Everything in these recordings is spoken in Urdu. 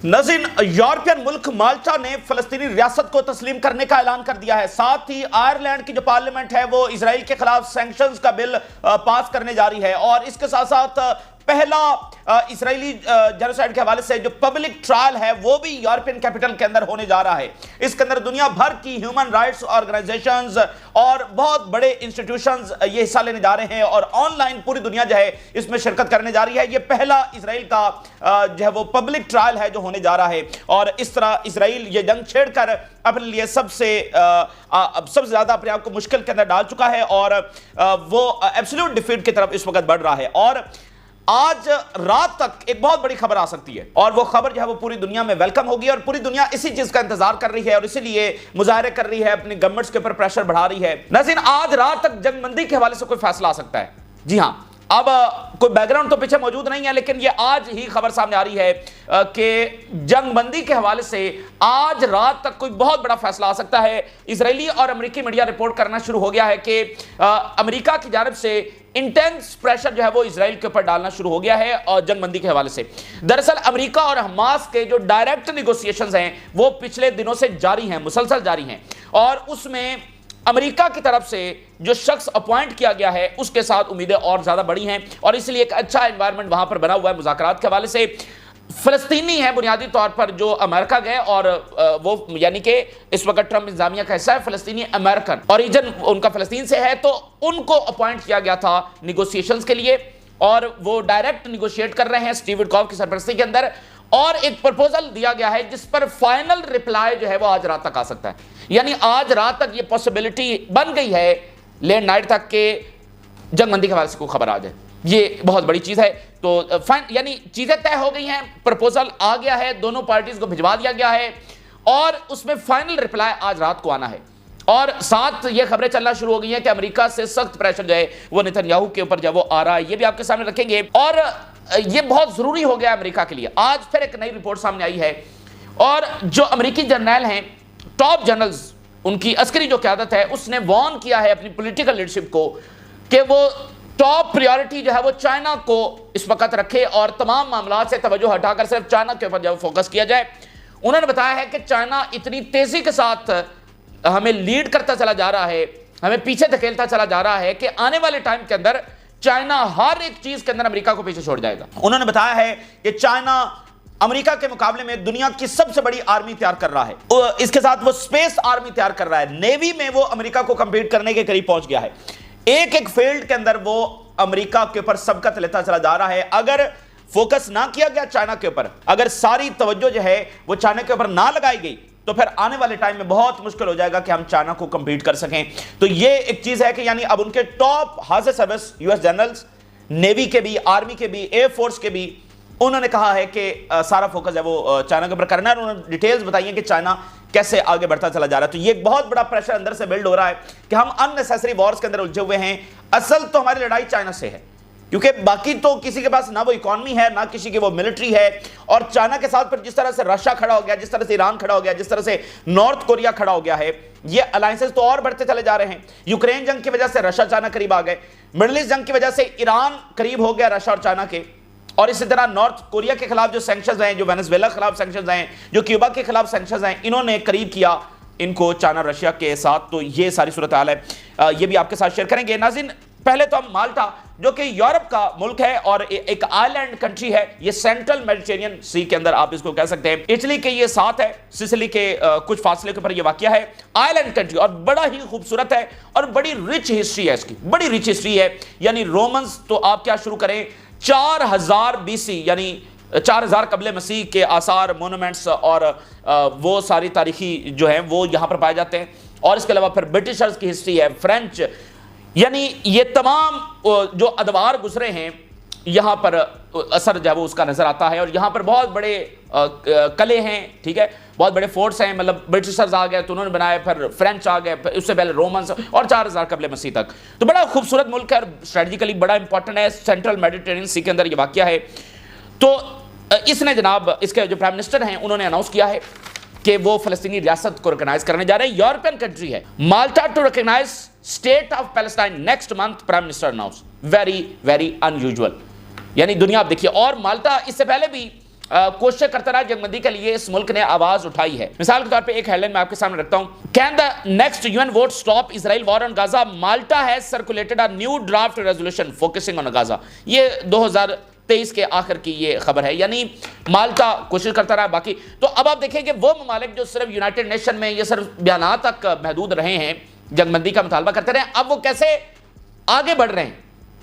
ناظرین، یورپین ملک مالٹا نے فلسطینی ریاست کو تسلیم کرنے کا اعلان کر دیا ہے۔ ساتھ ہی آئرلینڈ کی جو پارلیمنٹ ہے وہ اسرائیل کے خلاف سینکشنز کا بل پاس کرنے جا رہی ہے، اور اس کے ساتھ ساتھ پہلا اسرائیلی جینوسائیڈ کے حوالے سے جو پبلک ٹرائل ہے وہ بھی یورپین کیپٹل کے اندر ہونے جا رہا ہے۔ اس کے اندر دنیا بھر کی ہیومن رائٹس آرگنائزیشنز اور بہت بڑے انسٹیٹیوشنز یہ حصہ لینے جا رہے ہیں، اور آن لائن پوری دنیا جو ہے اس میں شرکت کرنے جا رہی ہے۔ یہ پہلا اسرائیل کا جو ہے وہ پبلک ٹرائل ہے جو ہونے جا رہا ہے، اور اس طرح اسرائیل یہ جنگ چھیڑ کر اپنے لیے سب سے زیادہ اپنے آپ کو مشکل کے اندر ڈال چکا ہے، اور وہ ایبسلیوٹ ڈیفیٹ کی طرف اس وقت بڑھ رہا ہے۔ اور آج رات تک ایک بہت بڑی خبر آ سکتی ہے، اور وہ خبر جو ہے وہ پوری دنیا میں ویلکم ہوگی، اور پوری دنیا اسی چیز کا انتظار کر رہی ہے، اور اسی لیے مظاہرے کر رہی ہے، اپنی گورنمنٹس کے اوپر پریشر بڑھا رہی ہے۔ ناظرین، آج رات تک جنگ بندی کے حوالے سے کوئی فیصلہ آ سکتا ہے۔ جی ہاں، اب کوئی بیک گراؤنڈ تو پیچھے موجود نہیں ہے، لیکن یہ آج ہی خبر سامنے آ رہی ہے کہ جنگ بندی کے حوالے سے آج رات تک کوئی بہت بڑا فیصلہ آ سکتا ہے۔ اسرائیلی اور امریکی میڈیا رپورٹ کرنا شروع ہو گیا ہے کہ امریکہ کی جانب سے انٹینس پریشر جو ہے وہ اسرائیل کے اوپر ڈالنا شروع ہو گیا ہے اور جنگ بندی کے حوالے سے۔ دراصل امریکہ اور حماس کے جو ڈائریکٹ نیگوسیشنز ہیں وہ پچھلے دنوں سے جاری ہیں، مسلسل جاری ہیں، اور اس میں امریکہ کی طرف سے جو شخص اپوائنٹ کیا گیا ہے اس کے ساتھ امیدیں اور زیادہ بڑی ہیں، اور اس لیے ایک اچھا انوائرمنٹ وہاں پر بنا ہوا ہے مذاکرات کے حوالے سے۔ فلسطینی ہے بنیادی طور پر جو امریکہ گئے، اور وہ یعنی کہ اس وقت ٹرمپ انتظامیہ کا حصہ ہے، فلسطینی امریکن اوریجن ان کا فلسطین سے ہے، تو ان کو اپوائنٹ کیا گیا تھا نیگوسیشنز کے لیے، اور وہ ڈائریکٹ نیگوشیٹ کر رہے ہیں اسٹیو وٹکوف کی سرپرستی کے اندر، اور ایک پرپوزل دیا گیا ہے جس پر فائنل رپلائی جو ہے وہ آج رات تک آ سکتا ہے۔ یعنی آج رات تک یہ پاسبلٹی بن گئی ہے لیٹ نائٹ تک کہ جنگ بندی کے حوالے سے کوئی خبر آ جائے۔ یہ بہت بڑی چیز ہے، تو یعنی چیزیں طے ہو گئی ہیں، پرپوزل آ گیا ہے، دونوں پارٹیز کو بھجوا دیا گیا ہے، اور اس میں فائنل رپلائی آج رات کو آنا ہے۔ اور ساتھ یہ خبریں چلنا شروع ہو گئی ہیں کہ امریکہ سے سخت پریشر جو ہے وہ نتنیاہو کے اوپر جو وہ آ رہا ہے، یہ بھی آپ کے سامنے رکھیں گے، اور یہ بہت ضروری ہو گیا امریکہ کے لیے۔ آج پھر ایک نئی رپورٹ سامنے آئی ہے، اور جو امریکی جرنیل ہیں، ٹاپ جنرلز، ان کی عسکری جو قیادت ہے اس نے وارن کیا ہے اپنی پولیٹیکل لیڈرشپ کو کہ وہ ٹاپ پریورٹی جو ہے وہ چائنا کو اس وقت رکھے، اور تمام معاملات سے توجہ ہٹا کر صرف چائنا کے اوپر جو فوکس کیا جائے۔ انہوں نے بتایا ہے کہ چائنا اتنی تیزی کے ساتھ ہمیں لیڈ کرتا چلا جا رہا ہے، ہمیں پیچھے دھکیلتا چلا جا رہا ہے، کہ آنے والے ٹائم کے اندر چائنا ہر ایک چیز کے اندر امریکہ کو پیچھے چھوڑ جائے گا۔ انہوں نے بتایا ہے کہ چائنا امریکہ کے مقابلے میں دنیا کی سب سے بڑی آرمی تیار کر رہا ہے، اس کے ساتھ وہ سپیس آرمی تیار کر رہا ہے، نیوی میں وہ امریکہ کو کمپیٹ کرنے کے قریب پہنچ گیا ہے۔ ایک فیلڈ کے اندر وہ امریکہ کے اوپر سبقت لیتا چلا جا رہا ہے۔ اگر فوکس نہ کیا گیا چائنا کے اوپر، اگر ساری توجہ جو ہے وہ چائنا کے اوپر نہ لگائی گئی، تو پھر آنے والے ٹائم میں بہت مشکل ہو جائے گا کہ ہم چائنا کو کمپیٹ کر سکیں۔ تو یہ ایک چیز ہے کہ یعنی اب ان کے top house service U S generals, navy کے بھی، آرمی کے بھی، ایئر فورس کے بھی، انہوں نے کہا ہے کہ سارا فوکس ہے وہ چائنا کے اوپر کرنا ہے، اور انہوں نے ڈیٹیلز بتائی ہیں کہ چائنا کیسے آگے بڑھتا چلا جا رہا ہے۔ تو یہ ایک بہت بڑا پریشر اندر سے بلڈ ہو رہا ہے کہ ہم ان نیسیسری وارز کے اندر الجھے ہوئے ہیں۔ اصل تو ہماری لڑائی چائنا سے ہے، کیونکہ باقی تو کسی کے پاس نہ وہ اکانومی ہے، نہ کسی کی وہ ملٹری ہے، اور چائنا کے ساتھ پھر جس طرح سے رشیا کھڑا ہو گیا، جس طرح سے ایران کھڑا ہو گیا، جس طرح سے نارتھ کوریا کھڑا ہو گیا ہے، یہ الائنسز تو اور بڑھتے چلے جا رہے ہیں۔ یوکرین جنگ کی وجہ سے رشیا چائنا قریب آ گئے، مڈل ایسٹ جنگ کی وجہ سے ایران قریب ہو گیا رشیا اور چائنا کے، اور اسی طرح نارتھ کوریا کے خلاف جو سینکشنز ہیں، جو وینزویلا کے خلاف سینکشنز ہیں، جو کیوبا کے خلاف سینکشنز ہیں، انہوں نے قریب کیا ان کو چائنا رشیا کے ساتھ۔ تو یہ ساری صورتحال ہے، یہ بھی آپ کے ساتھ شیئر کریں گے۔ ناظرین، پہلے تو ہم مالٹا جو کہ یورپ کا ملک ہے اور ایک آئلینڈ کنٹری ہے، یہ سینٹرل میڈیٹرینین سی کے اندر آپ اس کو کہہ سکتے ہیں، اٹلی کے یہ ساتھ ہے، سسلی کے کچھ فاصلے کے اوپر یہ واقعہ ہے، آئلینڈ کنٹری، اور بڑا ہی خوبصورت ہے، اور بڑی رچ ہسٹری ہے اس کی، بڑی رچ ہسٹری ہے۔ یعنی رومنز تو آپ کیا شروع کریں، 4000 BC یعنی 4000 قبل مسیح کے آثار، مونومنٹس، اور وہ ساری تاریخی جو ہیں وہ یہاں پر پائے جاتے ہیں، اور اس کے علاوہ پھر برٹشرز کی ہسٹری ہے، فرینچ، یعنی یہ تمام جو ادوار گزرے ہیں یہاں پر اثر جو ہے وہ اس کا نظر آتا ہے، اور یہاں پر بہت بڑے قلعے ہیں، ٹھیک ہے، بہت بڑے فورٹس ہیں، مطلب برٹشرز آ گئے تو انہوں نے بنایا، پھر فرینچ آ گئے، پھر اس سے پہلے رومنز، اور 4000 قبل مسیح تک۔ تو بڑا خوبصورت ملک ہے، اور اسٹریٹجیکلی بڑا امپورٹنٹ ہے، سینٹرل میڈیٹرینین سی کے اندر یہ واقعہ ہے۔ تو اس نے جناب اس کے جو پرائم منسٹر ہیں انہوں نے اناؤنس کیا ہے کہ وہ فلسطینی ریاست کو ریکگنائز کرنے جا رہے ہیں۔ یورپین کنٹری ہے Malta to recognise state of Palestine next month, prime minister announce, very very unusual. یعنی دنیا آپ دیکھیے، اور مالٹا اس سے پہلے بھی کوشش کرتا رہا جنگ بندی کے لیے اس ملک نے آواز اٹھائی ہے. مثال کے طور پہ ایک ہیڈ لائن میں آپ کے سامنے رکھتا ہوں. Can the next UN vote stop Israel war on Gaza? Malta has circulated a new draft resolution focusing on Gaza. یہ 2023 کے آخر کی یہ خبر ہے. یعنی مالٹا کوشش کرتا رہا. باقی تو اب آپ دیکھیں کہ وہ ممالک جو صرف یونائٹڈ نیشن میں یہ صرف بیانات تک محدود رہے ہیں, جنگ بندی کا مطالبہ کرتے رہے, اب وہ کیسے آگے بڑھ رہے ہیں,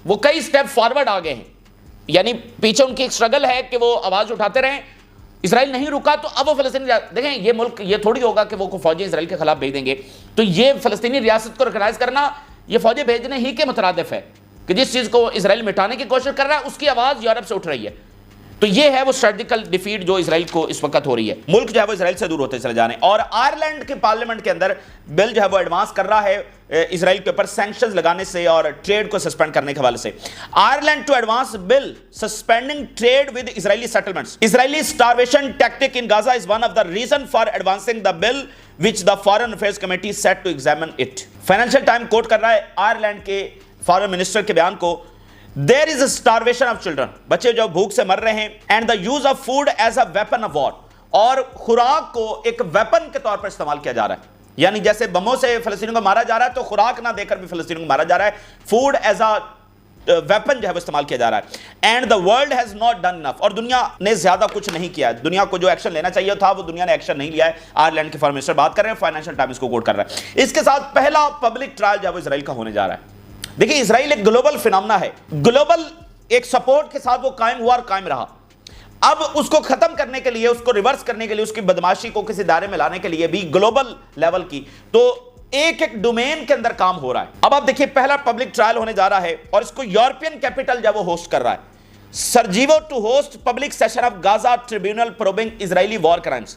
وہ کئی سٹیپ فارورڈ آگے ہیں. یعنی پیچھے ان کی ایک سٹرگل ہے کہ وہ آواز اٹھاتے رہیں, اسرائیل نہیں رکا تو اب وہ فلسطینی دیکھیں یہ ملک یہ تھوڑی ہوگا کہ وہ فوجیں اسرائیل کے خلاف بھیج دیں گے. تو یہ فلسطینی ریاست کو ریکگنائز کرنا یہ فوجیں بھیجنے ہی کے مترادف ہے کہ جس چیز کو اسرائیل مٹانے کی کوشش کر رہا ہے اس کی آواز یورپ سے اٹھ رہی ہے. تو یہ ہے وہ اسٹریٹجیکل ڈیفیٹ جو اسرائیل کو اس وقت ہو رہی ہے. ملک جو ہے وہ اسرائیل سے دور ہوتے چلے جا رہے ہیں. اور آئرلینڈ کے پارلیمنٹ کے اندر بل جو ہے وہ ایڈوانس کر رہا ہے اسرائیل کے اوپر سینکشنز لگانے سے اور ٹریڈ کو سسپینڈ کرنے کے حوالے سے. Ireland to advance bill suspending trade with Israeli settlements. Israeli starvation tactic in Gaza is one of the reason for advancing the bill which the Foreign Affairs Committee set to examine it. Financial Times کوٹ کر رہا ہے آئرلینڈ کے فارن منسٹر کے بیان کو. There is a starvation of children. بچے جو بھوک سے مر رہے ہیں. And the use of food as a weapon of war. اور خوراک کو ایک ویپن کے طور پر استعمال کیا جا رہا ہے. یعنی جیسے بموں سے فلسطینیوں کو مارا جا رہا ہے تو خوراک نہ دے کر بھی فلسطینیوں کو مارا جا رہا ہے. فوڈ ایز اے ویپن جو ہے وہ استعمال کیا جا رہا ہے. And the world has not done enough. اور دنیا نے زیادہ کچھ نہیں کیا ہے. دنیا کو جو ایکشن لینا چاہیے تھا وہ دنیا نے ایکشن نہیں لیا ہے. آئرلینڈ کے فارن منسٹر بات کر رہے ہیں, فائنینشل ٹائمز کو کوٹ کر رہا ہے. اس کے ساتھ پہلا پبلک ٹرائل جو ہے وہ اسرائیل کا ہونے جا رہا ہے. دیکھیں اسرائیل ایک گلوبل فینومنا ہے. گلوبل ایک سپورٹ کے ساتھ وہ قائم ہوا اور قائم رہا. اب اس کو ختم کرنے کے لیے, اس کو ریورس کرنے کے لیے, اس کی بدماشی کو کسی دائرے میں لانے کے لیے بھی گلوبل لیول کی تو ایک ایک ڈومین کے اندر کام ہو رہا ہے. اب آپ دیکھیے پہلا پبلک ٹرائل ہونے جا رہا ہے اور اس کو یورپین کیپٹل جو وہ ہوسٹ کر رہا ہے. Sarajevo to host public session of Gaza tribunal probing Israeli war crimes.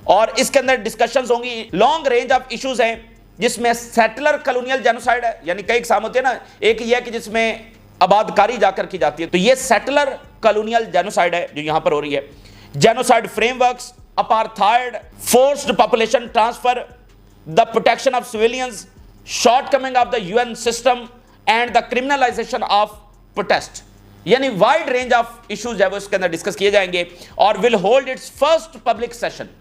اور اس کے اندر ڈسکشنز ہوں گی. لانگ رینج آف ایشوز ہیں جس میں سیٹلر کلونیل جینوسائیڈ ہے. یعنی کئی اقسام ہوتے ہیں نا, ایک یہ ہے کہ جس میں آباد کاری جا کر کی جاتی ہے, تو یہ سیٹلر کلونیل جینوسائیڈ ہے جو یہاں پر ہو رہی ہے. Genocide frameworks, apartheid, forced population transfer, the protection of civilians, shortcoming of the UN system and the criminalization of protest. یعنی wide range of issues جو اس کے اندر ڈسکس کیے جائیں گے اور will hold its first public session.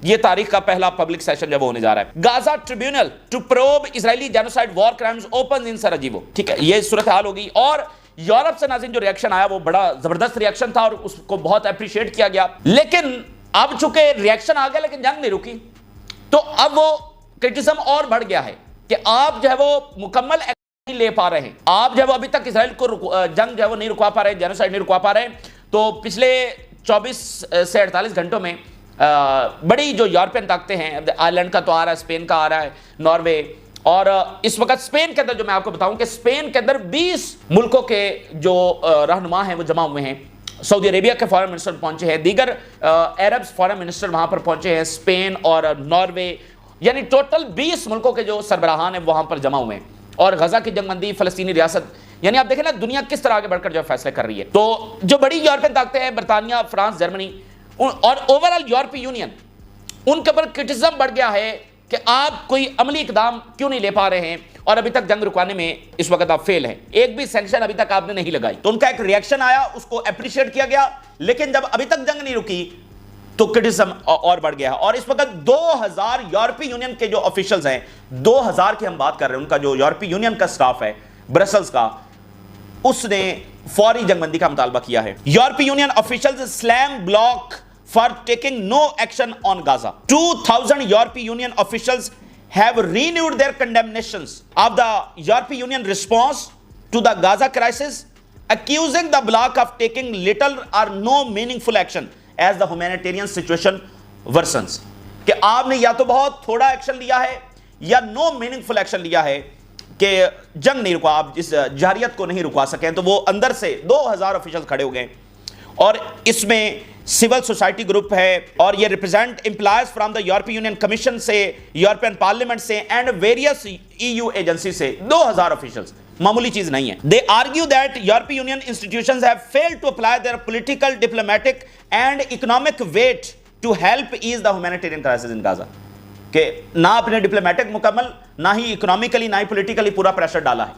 یہ تاریخ کا پہلا پبلک سیشن جب ہونے جا رہا ہے. Gaza tribunal to probe Israeli genocide war crimes open in Sarajevo. ٹھیک ہے, یہ صورتحال ہوگی. اور یورپ سے ناظرین جو ریاکشن آیا وہ بڑا زبردست ریاکشن تھا اور اس کو بہت اپریشیٹ کیا گیا. لیکن اب چونکہ ریاکشن آ گیا لیکن جنگ نہیں رکی, تو اب وہ کرٹیسم اور بڑھ گیا ہے کہ آپ جو ہے وہ مکمل ایکشن نہیں لے پا رہے ہیں. آپ جو ہے وہ ابھی تک اسرائیل کو جنگ جو ہے وہ نہیں رکوا پا رہے, جینوسائیڈ نہیں رکوا پا رہے. تو پچھلے 24 سے 48 گھنٹوں میں بڑی جو یورپین طاقتیں ہیں, آئرلینڈ کا تو آ رہا ہے, اسپین کا آ رہا ہے, ناروے, اور اس وقت اسپین کے اندر جو میں آپ کو بتاؤں کہ اسپین کے اندر 20 ملکوں کے جو رہنما ہیں وہ جمع ہوئے ہیں. سعودی عربیہ کے فارن منسٹر پہنچے ہیں, دیگر عربs فارن منسٹر وہاں پر پہنچے ہیں, اسپین اور ناروے, یعنی ٹوٹل 20 ملکوں کے جو سربراہان ہیں وہاں پر جمع ہوئے ہیں. اور غزہ کی جنگ بندی, فلسطینی ریاست, یعنی آپ دیکھیں نا دنیا کس طرح آگے بڑھ کر جو فیصلے کر رہی ہے. تو جو بڑی یورپین طاقتیں ہیں, برطانیہ, فرانس, جرمنی اور اوورآل یورپی یونین, ان کے اوپر کرٹیسم بڑھ گیا ہے کہ آپ کوئی عملی اقدام کیوں نہیں لے پا رہے ہیں اور ابھی تک جنگ رکوانے میں اس وقت آپ فیل ہیں. ایک بھی سینکشن ابھی تک آپ نے نہیں لگائی. تو ان کا ایک ریاکشن آیا, اس کو اپریشیٹ کیا گیا, لیکن جب ابھی تک جنگ نہیں رکی تو کرٹیسم اور بڑھ گیا. اور اس وقت 2000 یورپی یونین کے جو آفیشلز ہیں, 2000 کی ہم بات کر رہے ہیں, ان کا جو یورپی یونین کا سٹاف ہے برسلز کا, اس نے فوری جنگ بندی کا مطالبہ کیا ہے. یورپی یونین آفیشلز سلام block for taking no action on Gaza. 2000 European Union officials have renewed their condemnations of the European Union response to the Gaza crisis, accusing the bloc of taking little or no meaningful action as the humanitarian situation worsens. کہ آپ نے یا تو بہت تھوڑا ایکشن لیا ہے یا no meaningful ایکشن لیا ہے کہ جنگ نہیں رکوا, آپ اس جارحیت کو نہیں رکوا سکیں. تو وہ اندر سے 2000 آفیشلز کھڑے ہو گئے اور اس میں سول سوسائٹی گروپ ہے اور یہ ریپرزینٹ امپلائز فرام دا یورپی یونین کمیشن سے, یورپین پارلیمنٹ سے اینڈ ویریس EU ایجنسی سے. 2000 آفیشلز معمولی چیز نہیں ہے. They argue that European Union institutions have failed to apply their political, diplomatic and economic weight to help ease the humanitarian crisis in Gaza. کہ نہ اپنے ڈپلومیٹک مکمل, نہ ہی اکنامیکلی, نہ ہی پولیٹیکلی پورا پریشر ڈالا ہے.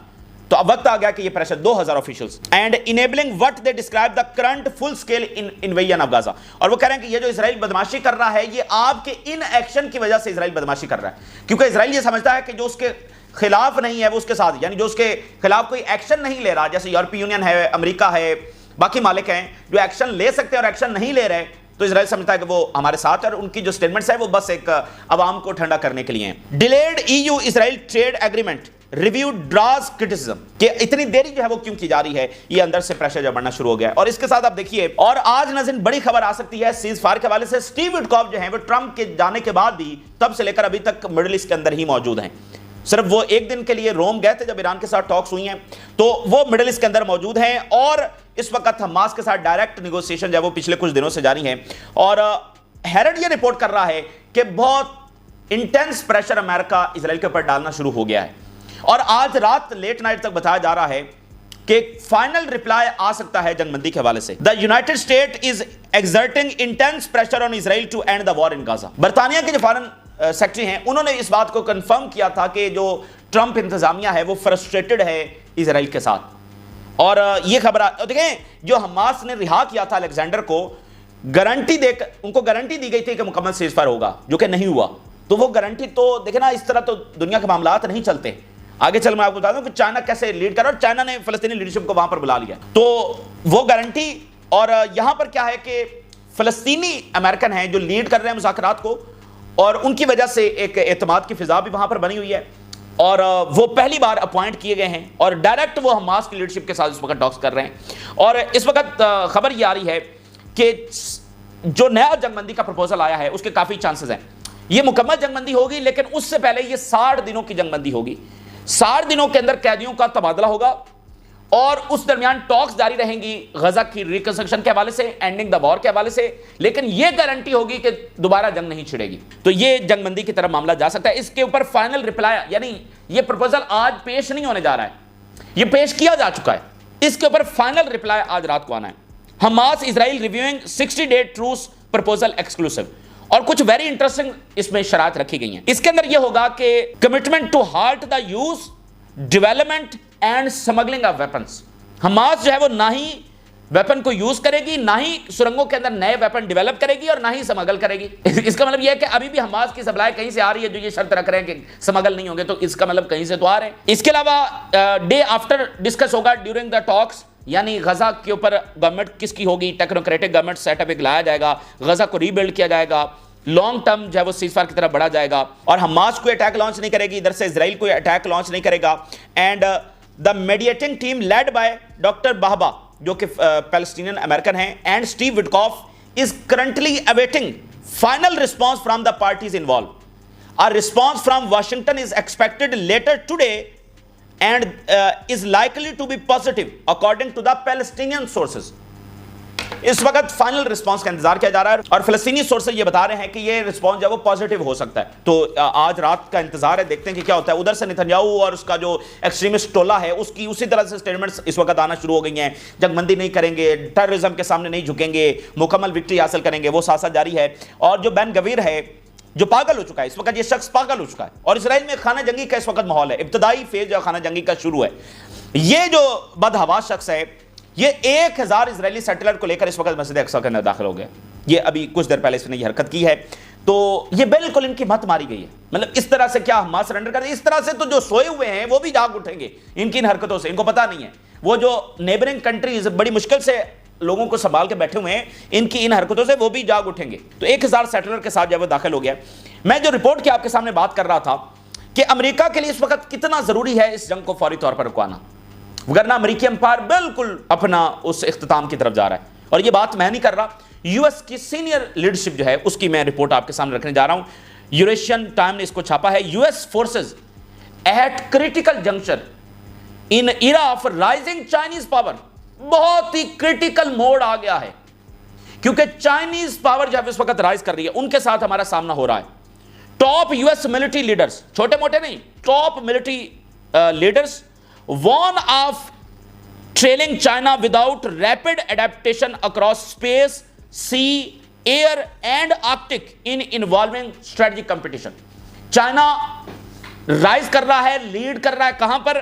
تو اب وقت آ گیا کہ یہ pressure 2000 officials and enabling what they describe the current full scale invasion of Gaza. اور وہ کہہ رہے ہیں کہ یہ جو اسرائیل بدماشی کر رہا ہے یہ آپ کے ان ایکشن کی وجہ سے اسرائیل بدماشی کر رہا ہے, کیونکہ اسرائیل یہ سمجھتا ہے کہ جو اس کے خلاف نہیں ہے وہ اس کے ساتھ, یعنی جو اس کے خلاف کوئی ایکشن نہیں لے رہا, جیسے یورپی یونین ہے, امریکہ ہے, باقی مالک ہیں جو ایکشن لے سکتے ہیں اور ایکشن نہیں لے رہے, تو اسرائیل سمجھتا ہے کہ وہ ہمارے ساتھ ہے, اور ان کی جو سٹیٹمنٹس ہیں وہ بس ایک عوام کو ٹھنڈا کرنے کے لیے ہیں. Delayed EU Israel trade agreement review draws criticism, کہ اتنی دیری جو ہے وہ کیوں کی جا رہی ہے, یہ اندر سے پریشر جو بڑھنا شروع ہو گیا ہے. اور اس کے ساتھ آپ دیکھیے, اور آج ناظرین بڑی خبر آ سکتی ہے سیز فائر کے حوالے سے. اسٹیو وٹکاف جو ہیں وہ ٹرمپ کے جانے کے بعد بھی تب سے لے کر ابھی تک مڈل ایسٹ کے اندر ہی موجود ہیں. صرف وہ ایک دن کے لیے روم گئے تھے جب ایران کے ساتھ ٹاکس ہوئی ہیں, تو وہ مڈل ایسٹ کے اندر موجود ہیں, اور اس وقت حماس کے ساتھ ڈائریکٹ نیگوسیشن جو ہے وہ پچھلے کچھ دنوں سے جاری ہیں. اور ہیرڈ یہ رپورٹ کر رہا ہے کہ بہت انٹینس پریشر امریکہ اسرائیل کے اوپر ڈالنا شروع ہو گیا ہے, اور آج رات لیٹ نائٹ تک بتایا جا رہا ہے کہ فائنل رپلائی آ سکتا ہے جنگ بندی کے حوالے سے. The United state is exerting intense pressure on Israel to end the war in Gaza. برطانیہ کے جو فارن سیکٹری ہیں انہوں نے اس بات کو کنفرم کیا تھا کہ جو ٹرمپ انتظامیہ ہے وہ فرسٹریٹڈ ہے اسرائیل کے ساتھ. اور یہ خبر دیکھیں, جو حماس نے رہا کیا تھا الیگزینڈر کو, گارنٹی دے کر ان کو گارنٹی دی گئی تھی کہ مکمل سیز فائر ہوگا, جو کہ نہیں ہوا. تو وہ گارنٹی تو دیکھیں نا, اس طرح تو دنیا کے معاملات نہیں چلتے. آگے چل میں آپ کو بتا دوں کہ چائنا کیسے لیڈ کر رہا ہے, اور چائنا نے فلسطینی لیڈرشپ کو وہاں پر بلا لیا. تو وہ گارنٹی, اور یہاں پر کیا ہے کہ فلسطینی امریکن ہیں جو لیڈ کر رہے ہیں مذاکرات کو, اور ان کی وجہ سے ایک اعتماد کی فضا بھی وہاں پر بنی ہوئی ہے, اور وہ پہلی بار اپوائنٹ کیے گئے ہیں, اور ڈائریکٹ وہ حماس کی لیڈرشپ کے ساتھ اس وقت ٹاکس کر رہے ہیں. اور اس وقت خبر یہ آ رہی ہے کہ جو نیا جنگ بندی کا پروپوزل آیا ہے اس کے کافی چانسز ہیں. یہ مکمل جنگ بندی ہوگی, لیکن اس سے پہلے یہ 60 دنوں کی جنگ بندی ہوگی. 60 دنوں کے اندر قیدیوں کا تبادلہ ہوگا, اور اس درمیان ٹاکس جاری رہیں گی غزہ کی ریکنسٹرکشن کے حوالے سے, اینڈنگ دا وار کے حوالے سے, لیکن یہ گارنٹی ہوگی کہ دوبارہ جنگ نہیں چھڑے گی. تو یہ جنگ بندی کی طرف معاملہ جا سکتا ہے. اس کے اوپر فائنل رپلائی, یعنی یہ پروپوزل آج پیش نہیں ہونے جا رہا ہے, یہ پیش کیا جا چکا ہے, اس کے اوپر فائنل رپلائی آج رات کو آنا ہے. حماس اسرائیل ریویوئنگ 60-day ٹروس پروپوزل ایکسکلوسیو, اور کچھ ویری انٹرسٹنگ اس میں شرائط رکھی گئی ہیں. اس کے اندر یہ ہوگا کہ commitment to halt the use, development and smuggling of weapons. Hamas جو ہے وہ نہ ہی ویپن کو یوز کرے گی, نہ ہی سرنگوں کے اندر نئے ویپن ڈیولپ کرے گی, اور نہ ہی سمگل کرے گی. اس کا مطلب یہ ہے کہ ابھی بھی حماس کی سپلائی کہیں سے آ رہی ہے, جو یہ شرط رکھ رہے ہیں کہ سمگل نہیں ہوں گے, تو اس کا مطلب کہیں سے تو آ رہے ہیں. اس کے علاوہ ڈے آفٹر ڈسکس ہوگا ڈیورنگ دا ٹاکس, یعنی غزہ کے اوپر گورنمنٹ کس کی ہوگی, ٹیکنوکریٹک گورنمنٹ سیٹ اپ ایک لایا جائے گا, غزہ کو ری بلڈ کیا جائے گا, لانگ ٹرم جو ہے وہ سیز فائر کی طرف بڑھا جائے گا, اور حماس کوئی اٹیک لانچ نہیں کرے گی, ادھر سے اسرائیل کوئی اٹیک لانچ نہیں کرے گا. And the mediating team led by doctor Bahbah, جو کہ پیلسٹینین امریکن ہیں, and Steve Witkoff is currently awaiting final response from the parties involve. A response from Washington is expected later today and is likely to be positive according to the Palestinian sources. اس وقت فائنل رسپانس کا انتظار کیا جا رہا ہے, اور فلسطینی سورسز یہ بتا رہے ہیں کہ یہ رسپانس جو ہے وہ پازیٹیو ہو سکتا ہے. تو آج رات کا انتظار ہے, دیکھتے ہیں کہ کیا ہوتا ہے. ادھر سے نتنیاہو اور اس کا جو ایکسٹریمسٹ ٹولہ ہے اس کی اسی طرح سے سٹیٹمنٹس اس وقت آنا شروع ہو گئی ہیں. جنگ بندی نہیں کریں گے, ٹیررزم کے سامنے نہیں جھکیں گے, مکمل وکٹری حاصل کریں گے, وہ ساتھ ساتھ جاری ہے. اور جو بین گویر ہے جو پاگل ہو چکا ہے اس وقت, یہ شخص پاگل ہو چکا ہے, اور اسرائیل میں خانہ جنگی کا اس وقت ماحول ہے. ابتدائی فیز جو خانہ جنگی کا شروع ہے. یہ جو بدحواس شخص ہے یہ 1000 اسرائیلی سیٹلر کو لے کر اس وقت مسجد اقصی کے اندر داخل ہو گیا. یہ ابھی کچھ دیر پہلے اس نے یہ حرکت کی ہے. تو یہ بالکل ان کی مت ماری گئی ہے. مطلب اس طرح سے کیا حماس سرنڈر کر دے, اس طرح سے تو جو سوئے ہوئے ہیں وہ بھی جاگ اٹھیں گے ان کی ان حرکتوں سے. ان کو پتہ نہیں ہے, وہ جو نیبرنگ کنٹریز بڑی مشکل سے لوگوں کو سنبھال کے بیٹھے ہوئے ہیں, ان کی ان حرکتوں سے وہ بھی جاگ اٹھیں گے. تو 1000 سیٹلر کے ساتھ جب وہ داخل ہو گیا. میں جو رپورٹ کی آپ کے سامنے بات کر رہا تھا کہ امریکہ کے لیے اس وقت کتنا ضروری ہے اس جنگ کو فوری طور پر رکوانا, وگرنہ امریکی امپائر بالکل اپنا اس اختتام کی طرف جا رہا ہے. اور یہ بات میں نہیں کر رہا, یو ایس کی سینئر لیڈرشپ جو ہے اس کی میں رپورٹ آپ کے سامنے رکھنے جا رہا ہوں. یوریشین ٹائم نے اس کو چھاپا ہے. U S forces at critical juncture in era of rising Chinese power. بہت ہی کریٹیکل موڈ آ گیا ہے, کیونکہ چائنیز پاور جو ہے اس وقت رائز کر رہی ہے, ان کے ساتھ ہمارا سامنا ہو رہا ہے. Top U S military leaders, چھوٹے موٹے نہیں, top military leaders warn of trailing China without rapid adaptation across space, sea, air and Arctic in involving strategic competition. China rise کر رہا ہے, لیڈ کر رہا ہے کہاں پر,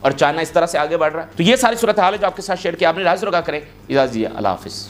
اور چائنا اس طرح سے آگے بڑھ رہا ہے. تو یہ ساری صورتحال ہے جو آپ کے ساتھ شیئر کیا. آپ نے رائے ضرور کریں. اجازت دیجیے. اللہ حافظ.